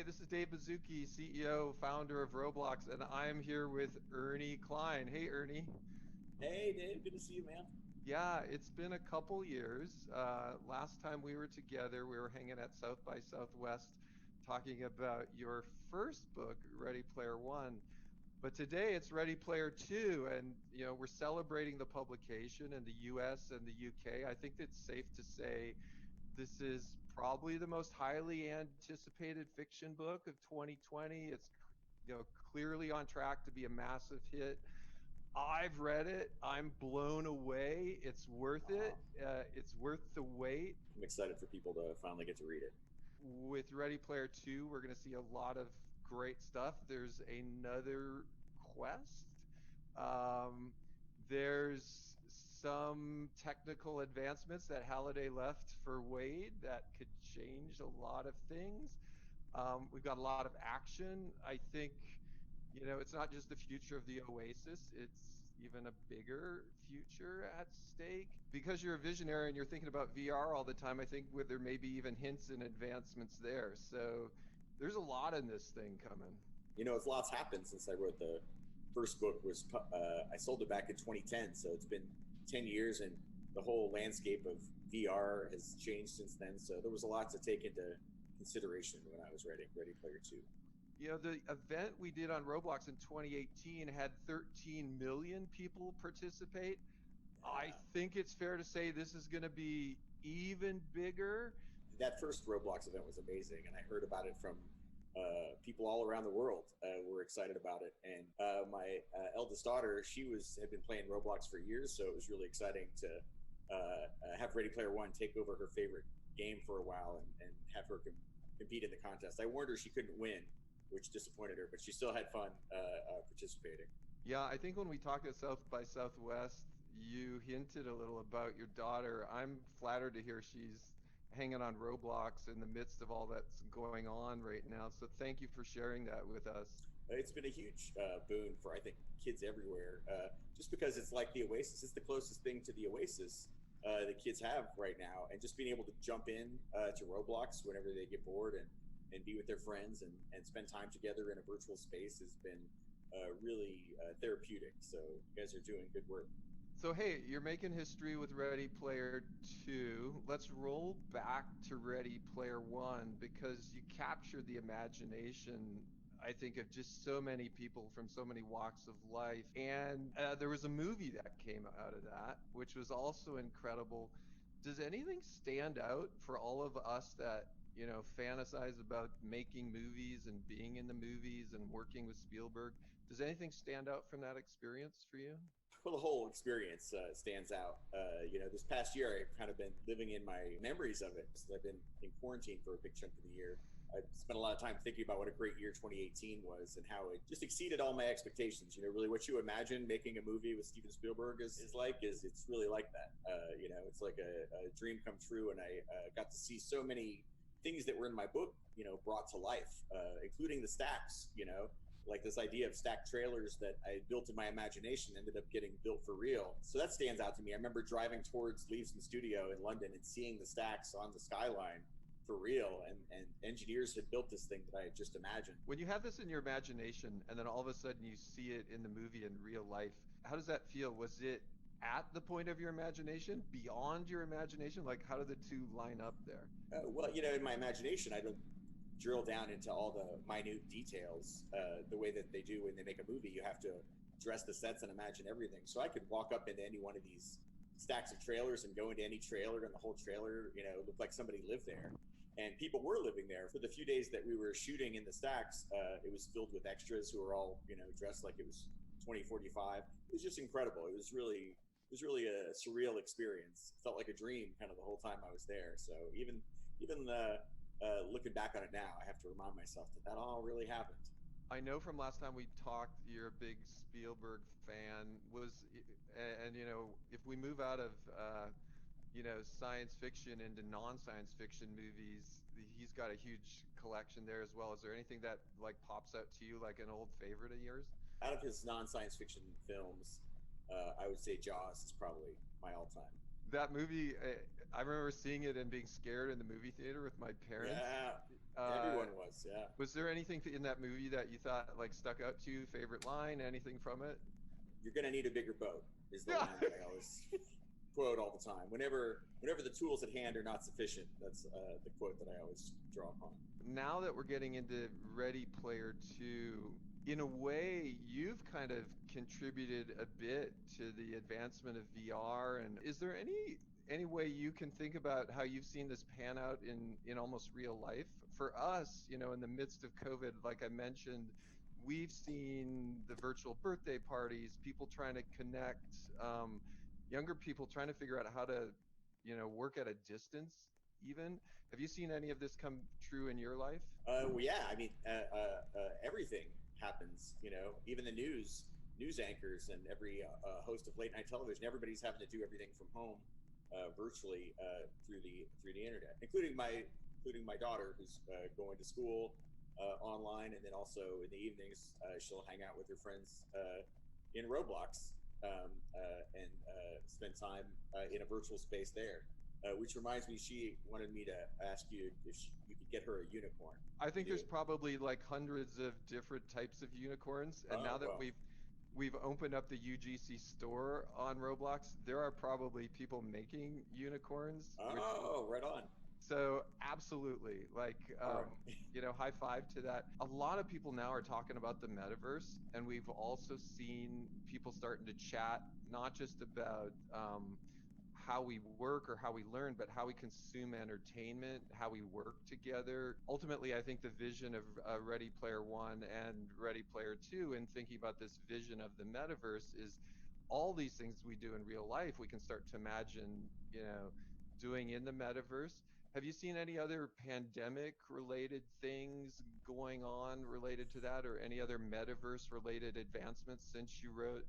Hey, this is Dave Baszucki, CEO, founder of Roblox, and I'm here with Ernie Klein. Hey, Ernie. Hey, Dave. Good to see you, man. Yeah, it's been a couple years. Last time we were together, we were hanging at South by Southwest talking about your first book, Ready Player One. But today it's Ready Player Two, and we're celebrating the publication in the US and the UK. I think it's safe to say this is probably the most highly anticipated fiction book of 2020. It's clearly on track to be a massive hit. I've read it. I'm blown away. It's worth Uh, it. It's worth the wait. I'm excited for people to finally get to read it. With Ready Player 2, we're going to see a lot of great stuff. There's another quest. Um, there's some technical advancements that Halliday left for Wade that could change a lot of things. We've got a lot of action. I think, it's not just the future of the Oasis, it's even a bigger future at stake. Because you're a visionary and you're thinking about VR all the time, I think there may be even hints and advancements there. So there's a lot in this thing coming. It's lots happened since I wrote the first book. I sold it back in 2010, so it's been 10 years, and the whole landscape of VR has changed since then. So there was a lot to take into consideration when I was writing Ready Player Two. The event we did on Roblox in 2018 had 13 million people participate. I Uh, think it's fair to say this is going to be even bigger. that first Roblox event was amazing, and I heard about it from people all around the world. Were excited about it, and my eldest daughter, had been playing Roblox for years, so it was really exciting to have Ready Player One take over her favorite game for a while and have her compete in the contest. I warned her she couldn't win, which disappointed her, but she still had fun participating. Yeah, I think when we talked at South by Southwest, you hinted a little about your daughter. I'm flattered to hear she's hanging on Roblox in the midst of all that's going on right now. So thank you for sharing that with us. It's been a huge boon for, I think, kids everywhere, just because it's like the Oasis. It's the closest thing to the Oasis that kids have right now, and just being able to jump in to Roblox whenever they get bored and be with their friends and spend time together in a virtual space has been really therapeutic. So you guys are doing good work. So hey, you're making history with Ready Player 2. Let's roll back to Ready Player 1 because you captured the imagination, I think, of just so many people from so many walks of life. And there was a movie that came out of that, which was also incredible. Does anything stand out for all of us that, fantasize about making movies and being in the movies and working with Spielberg? Does anything stand out from that experience for you? Well, the whole experience stands out. This past year, I've kind of been living in my memories of it since I've been in quarantine for a big chunk of the year. I spent a lot of time thinking about what a great year 2018 was and how it just exceeded all my expectations. Really what you imagine making a movie with Steven Spielberg is it's really like that. It's like a dream come true. And I got to see so many things that were in my book, brought to life, including the stacks, like this idea of stacked trailers that I built in my imagination ended up getting built for real. So that stands out to me. I remember driving towards Leavesden Studio in London and seeing the stacks on the skyline for real. And engineers had built this thing that I had just imagined. When you have this in your imagination and then all of a sudden you see it in the movie in real life, how does that feel? Was it at the point of your imagination, beyond your imagination? Like, how do the two line up there? Well, in my imagination, I don't drill down into all the minute details the way that they do when they make a movie. You have to dress the sets and imagine everything. So I could walk up into any one of these stacks of trailers and go into any trailer, and the whole trailer, looked like somebody lived there. And people were living there. For the few days that we were shooting in the stacks, it was filled with extras who were all, dressed like it was 2045. It was just incredible. It was really a surreal experience. It felt like a dream kind of the whole time I was there. So even looking back on it now, I have to remind myself that all really happened. I know from last time we talked, you're a big Spielberg fan. And if we move out of science fiction into non-science fiction movies, he's got a huge collection there as well. Is there anything that like pops out to you like an old favorite of yours? Out of his non-science fiction films, I would say Jaws is probably my all-time. That movie, I remember seeing it and being scared in the movie theater with my parents. Yeah, Uh, everyone was. Yeah, was there anything in that movie that you thought like stuck out to you? Favorite line? Anything from it? you're gonna need a bigger boat is the Yeah. line that I always quote all the time. Whenever the tools at hand are not sufficient, that's the quote that I always draw upon. Now that we're getting into Ready Player 2, in a way, you've kind of contributed a bit to the advancement of VR. And is there any way you can think about how you've seen this pan out in almost real life? For us, in the midst of COVID, like I mentioned, we've seen the virtual birthday parties, people trying to connect, younger people trying to figure out how to, work at a distance even. Have you seen any of this come true in your life? Well, yeah, I mean, everything happens. You know, even the news anchors and every host of late night television. Everybody's having to do everything from home, virtually through the internet, including my daughter who's going to school online, and then also in the evenings she'll hang out with her friends in Roblox and spend time in a virtual space there. Which reminds me, she wanted me to ask you if you could get her a unicorn. I You think there's do? probably like hundreds of different types of unicorns, and now Oh, that well. we've opened up the UGC store on Roblox, there are probably people making unicorns, which will. Oh, right on. So absolutely, like, All right. high five to that. A lot of people now are talking about the metaverse, and we've also seen people starting to chat not just about how we work or how we learn, but how we consume entertainment, how we work together. Ultimately, I think the vision of Ready Player One and Ready Player Two, and thinking about this vision of the metaverse, is all these things we do in real life, we can start to imagine, doing in the metaverse. Have you seen any other pandemic related things going on related to that, or any other metaverse related advancements since you wrote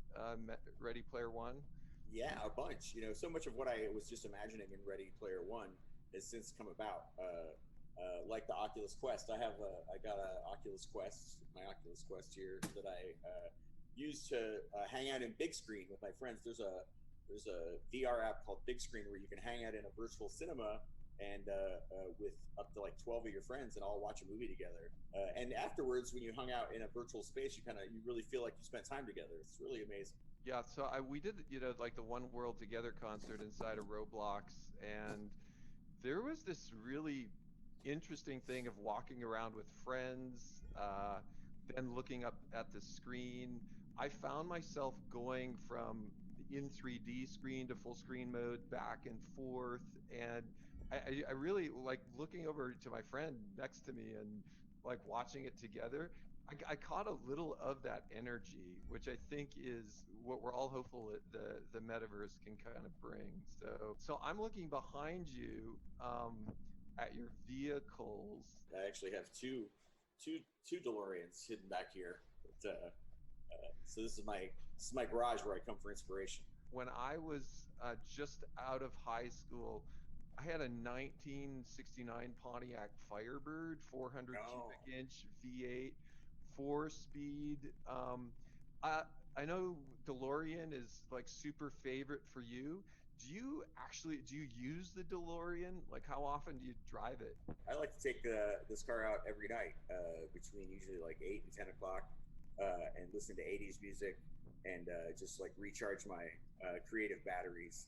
Ready Player One? Yeah, a bunch. You know, so much of what I was just imagining in Ready Player One has since come about. Like the Oculus Quest, I got a Oculus Quest, my Oculus Quest here that I use to hang out in big screen with my friends. There's a VR app called Big Screen where you can hang out in a virtual cinema and with up to like 12 of your friends and all watch a movie together. And afterwards, when you hung out in a virtual space, you really feel like you spent time together. It's really amazing. Yeah, so we did, like the One World Together concert inside of Roblox, and there was this really interesting thing of walking around with friends, then looking up at the screen. I found myself going from the in 3D screen to full screen mode back and forth, and I really like looking over to my friend next to me and like watching it together. I caught a little of that energy, which I think is what we're all hopeful that the metaverse can kind of bring. So I'm looking behind you, at your vehicles. I actually have two DeLoreans hidden back here. But, so this is my garage where I come for inspiration. When I was just out of high school, I had a 1969 Pontiac Firebird, 400 cubic Oh, inch V8, 4 speed. I, I know DeLorean is like super favorite for you. Do you use the DeLorean? Like, how often do you drive it? I like to take this car out every night between usually like 8 and 10 o'clock and listen to 80s music and just like recharge my creative batteries.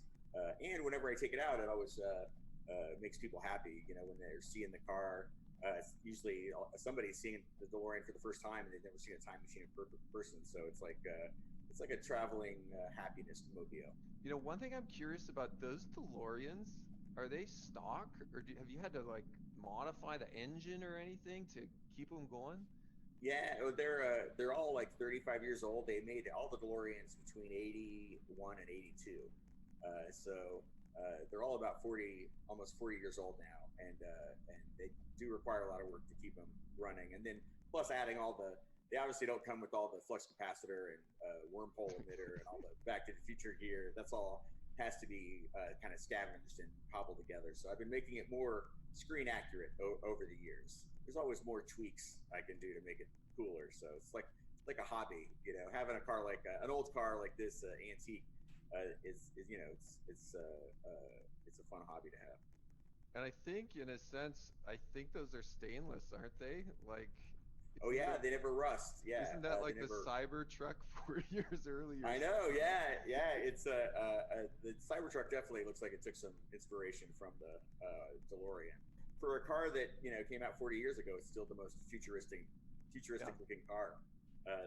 And whenever I take it out, it always makes people happy. You know, when they're seeing the car, it's usually somebody's seeing the DeLorean for the first time and they've never seen a time machine in person. So it's like a traveling happiness mobile. One thing I'm curious about, those DeLoreans, are they stock, or have you had to like modify the engine or anything to keep them going? Yeah, they're all like 35 years old. They made all the DeLoreans between 81 and 82, they're all about 40, almost 40 years old now, and they do require a lot of work to keep them running. And then plus adding all they obviously don't come with all the flux capacitor and wormhole emitter and all the Back to the Future gear. That's all has to be kind of scavenged and cobbled together. So I've been making it more screen accurate over the years. There's always more tweaks I can do to make it cooler. So it's like a hobby, you know, having a car like an old car like this antique is it's a fun hobby to have. And I think, in a sense, I think those are stainless, aren't they? Like, Oh isn't yeah, the they never rust. Yeah, isn't that they like the never. Cybertruck 40 years early or I something? know. Yeah, yeah. It's the Cybertruck definitely looks like it took some inspiration from the DeLorean. For a car that came out 40 years ago, it's still the most Yeah. futuristic looking car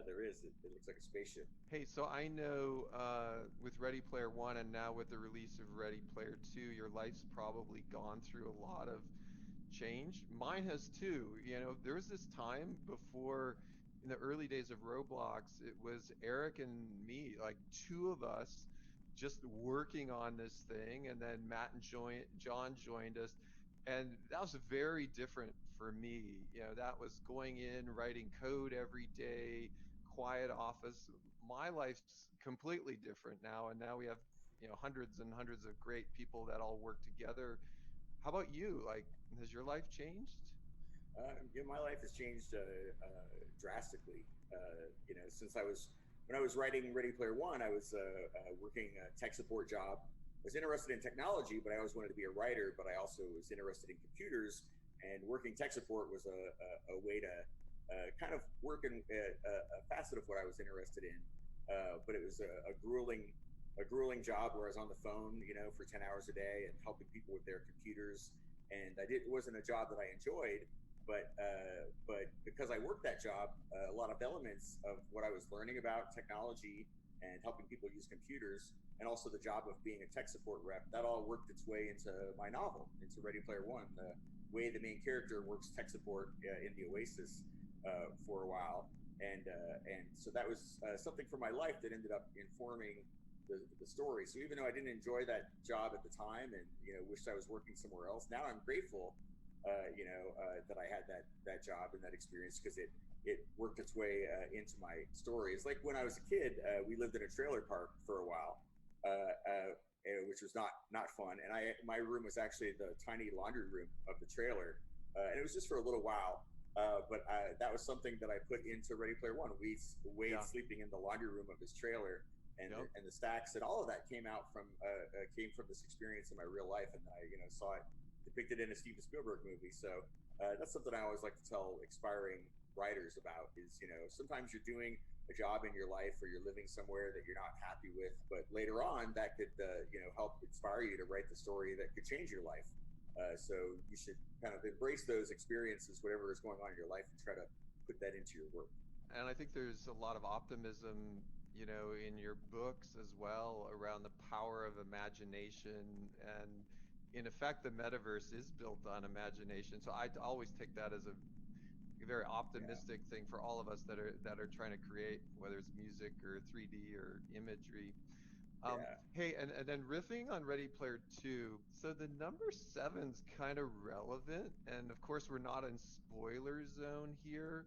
there is. It looks like a spaceship. Hey, so I know with Ready Player One and now with the release of Ready Player Two, your life's probably gone through a lot of change. Mine has too. There was this time before, in the early days of Roblox, it was Eric and me, like two of us, just working on this thing, and then Matt and John joined us, and that was very different for me. That was going in, writing code every day, quiet office. My life's completely different now, and now we have hundreds and hundreds of great people that all work together. How about you? Like, has your life changed? My life has changed drastically. Since I was when I was writing Ready Player One, I was working a tech support job. I was interested in technology, but I always wanted to be a writer. But I also was interested in computers, and working tech support was a way to kind of work in a facet of what I was interested in. But it was a grueling job where I was on the phone, for 10 hours a day and helping people with their computers. And it wasn't a job that I enjoyed, but because I worked that job, a lot of elements of what I was learning about technology and helping people use computers, and also the job of being a tech support rep, that all worked its way into my novel, into Ready Player One. The way the main character works tech support in the Oasis for a while, and so that was something from my life that ended up informing the story. So even though I didn't enjoy that job at the time, and wished I was working somewhere else, now I'm grateful that I had that job and that experience, because it worked its way into my story. It's like when I was a kid, we lived in a trailer park for a while, which was not fun. And my room was actually the tiny laundry room of the trailer, and it was just for a little while. But that was something that I put into Ready Player One. Wade Yeah. sleeping in the laundry room of his trailer, and Yep. the stacks and all of that came from this experience in my real life, and I saw it depicted in a Steven Spielberg movie. So that's something I always like to tell aspiring writers about. Is sometimes you're doing a job in your life, or you're living somewhere that you're not happy with, but later on that could help inspire you to write the story that could change your life. So you should kind of embrace those experiences, whatever is going on in your life, and try to put that into your work. And I think there's a lot of optimism, in your books as well, around the power of imagination. And in effect, the metaverse is built on imagination. So I always take that as a very Yeah, optimistic thing for all of us that are trying to create, whether it's music or 3D or imagery. yeah. Hey, and then riffing on Ready Player Two. So the number seven's kind of relevant, and of course we're not in spoiler zone here.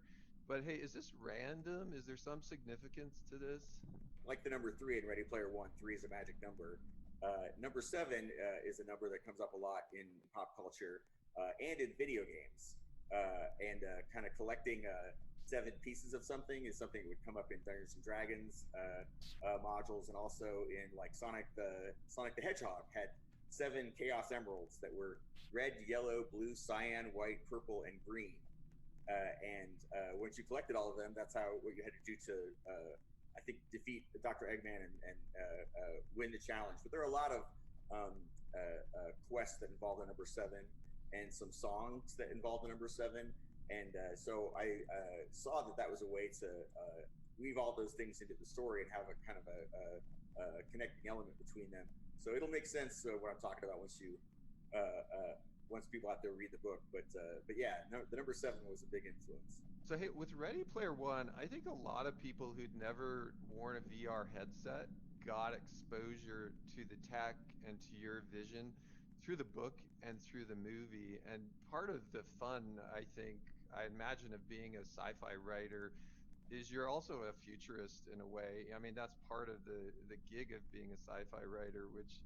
But hey, is this random? Is there some significance to this? Like the number three in Ready Player One. Three is a magic number. Number seven is a number that comes up a lot in pop culture and in video games. And kind of collecting seven pieces of something is something that would come up in Dungeons and Dragons modules, and also in like Sonic the Hedgehog had seven Chaos Emeralds that were red, yellow, blue, cyan, white, purple, and green. And once you collected all of them, that's what you had to do to, I think, defeat Dr. Eggman and win the challenge. But there are a lot of quests that involve the number seven, and some songs that involve the number seven. And so I saw that was a way to weave all those things into the story and have a kind of a connecting element between them. So it'll make sense what I'm talking about uh, uh, once people out there read the book. But yeah, no, the number seven was a big influence. So hey, with Ready Player One, I think a lot of people who'd never worn a VR headset got exposure to the tech and to your vision through the book and through the movie. And part of the fun, I think, I imagine, of being a sci-fi writer is you're also a futurist in a way. I mean, that's part of the gig of being a sci-fi writer, which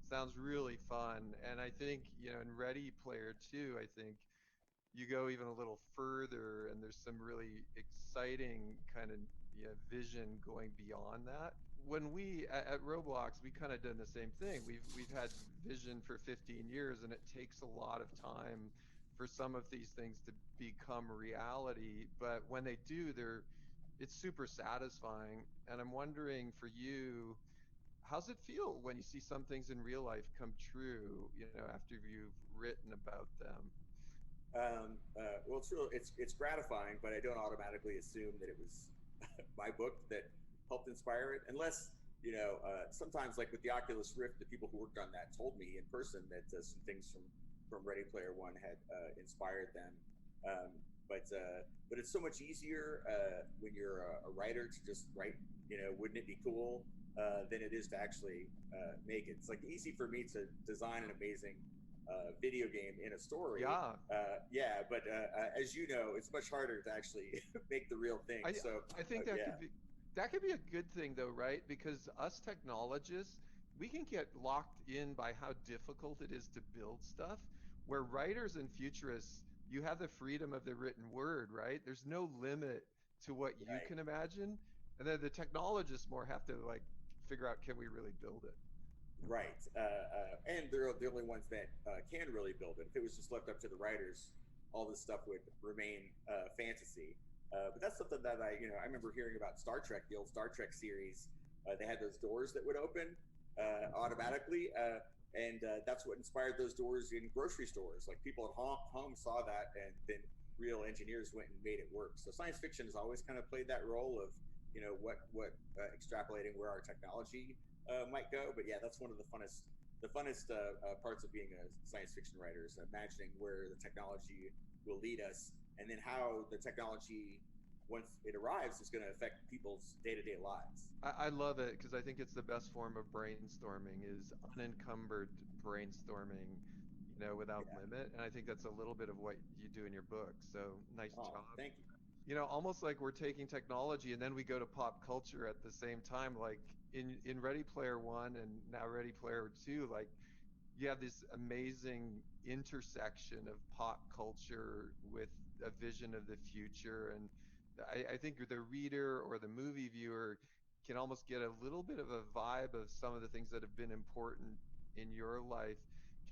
sounds really fun. And I think, in Ready Player Two, I think you go even a little further, and there's some really exciting kind of vision going beyond that. when we at Roblox, we kind of done the same thing. We've had vision for 15 years, and it takes a lot of time for some of these things to become reality. But when they do, it's super satisfying. And I'm wondering for you, how's it feel when you see some things in real life come true, after you've written about them? Well, it's gratifying, but I don't automatically assume that it was my book that helped inspire it, unless sometimes like with the Oculus Rift, the people who worked on that told me in person that some things from Ready Player One had inspired them. But it's so much easier when you're a writer to just write. Wouldn't it be cool? Than it is to actually make it. It's like easy for me to design an amazing video game in a story. Yeah, Yeah, but as you know, it's much harder to actually make the real thing. I So I think that yeah, could be a good thing though, right? Because us technologists, we can get locked in by how difficult it is to build stuff. Where writers and futurists, you have the freedom of the written word, right? There's no limit to what you right. can imagine. And then the technologists more have to like figure out, can we really build it? Right, and they're the only ones that can really build it. If it was just left up to the writers, all this stuff would remain fantasy. But that's something that I remember hearing about Star Trek, the old Star Trek series. They had those doors that would open automatically, and that's what inspired those doors in grocery stores. Like people at home saw that, and then real engineers went and made it work. So science fiction has always kind of played that role of what extrapolating where our technology might go. But yeah, that's one of the funnest parts of being a science fiction writer is imagining where the technology will lead us, and then how the technology, once it arrives, is going to affect people's day-to-day lives. I love it because I think it's the best form of brainstorming is unencumbered brainstorming, without Yeah. limit. And I think that's a little bit of what you do in your book. So nice Oh, job. thank you. Almost like we're taking technology and then we go to pop culture at the same time, like in Ready Player One and now Ready Player Two, like you have this amazing intersection of pop culture with a vision of the future. And I think the reader or the movie viewer can almost get a little bit of a vibe of some of the things that have been important in your life.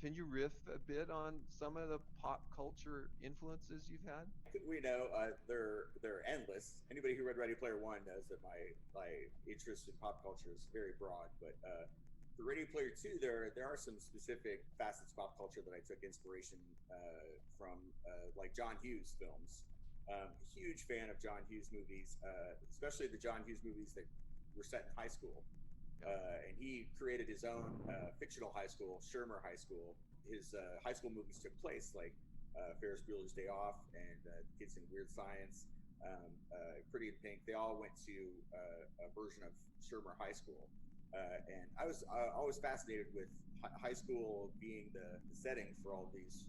Can you riff a bit on some of the pop culture influences you've had? We know they're endless. Anybody who read Ready Player One knows that my interest in pop culture is very broad. But for Ready Player Two, there are some specific facets of pop culture that I took inspiration from, like John Hughes films. A huge fan of John Hughes movies, especially the John Hughes movies that were set in high school. Yeah. And he created his own fictional high school, Shermer High School. His high school movies took place like Ferris Bueller's Day Off and Kids in Weird Science, Pretty in Pink. They all went to a version of Shermer High School. And I was always fascinated with high school being the setting for all these,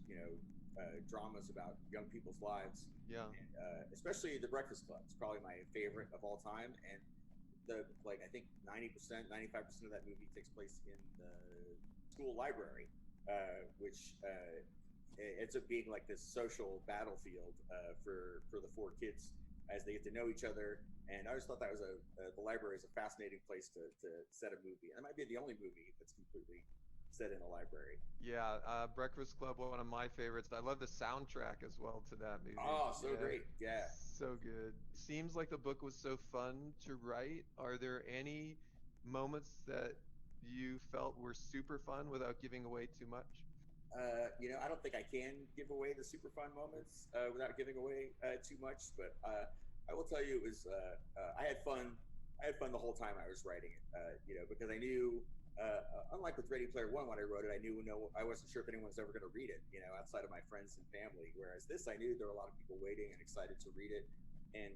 dramas about young people's lives. Yeah. And especially The Breakfast Club. It's probably my favorite of all time. And I think 90%, 95% of that movie takes place in the school library, which ends up being like this social battlefield for the four kids as they get to know each other. And I always thought that was the library is a fascinating place to set a movie. And it might be the only movie that's completely set in a library. Yeah, Breakfast Club, one of my favorites. I love the soundtrack as well to that movie. Oh, so Yeah, great! Yeah. so good. Seems like the book was so fun to write. Are there any moments that you felt were super fun without giving away too much? I don't think I can give away the super fun moments without giving away too much, but I will tell you it was I had fun. I had fun the whole time I was writing it. Because I knew, unlike with Ready Player One when I wrote it, I knew I wasn't sure if anyone was ever going to read it. Outside of my friends and family. Whereas this, I knew there were a lot of people waiting and excited to read it, and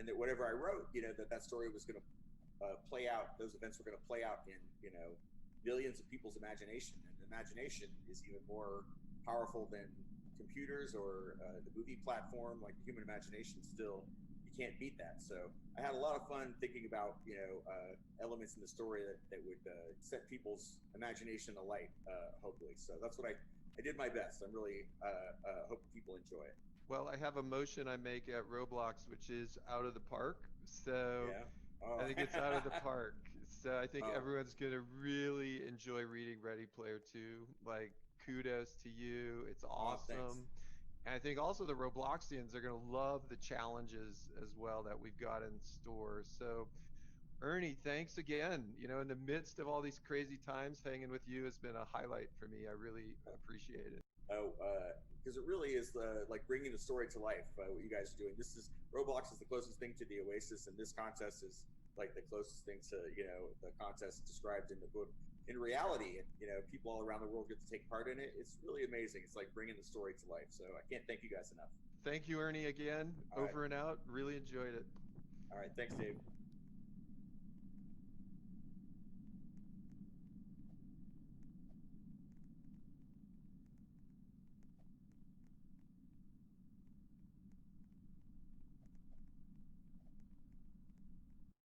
that whatever I wrote, that story was going to play out. Those events were going to play out in millions of people's imagination, and imagination is even more powerful than computers or the movie platform. Like the human imagination, still you can't beat that. So I had a lot of fun thinking about elements in the story that would set people's imagination alight. Hopefully, so that's what I did my best. I'm really hope people enjoy it. Well, I have a motion I make at Roblox, which is out of the park. So Yeah. I Oh. think it's out of the park. So I think Oh, everyone's gonna really enjoy reading Ready Player Two. Like, kudos to you. It's thanks. awesome. And I think also the Robloxians are gonna love the challenges as well that we've got in store. So Ernie, thanks again. In the midst of all these crazy times, hanging with you has been a highlight for me. I really appreciate it. Oh, because it really is like bringing the story to life. What you guys are doing. This is Roblox is the closest thing to the Oasis, and this contest is like the closest thing to the contest described in the book in reality. And people all around the world get to take part in it. It's really amazing. It's like bringing the story to life. So I can't thank you guys enough. Thank you, Ernie, again. All right, Over and out. Really enjoyed it. all right. Thanks, Dave.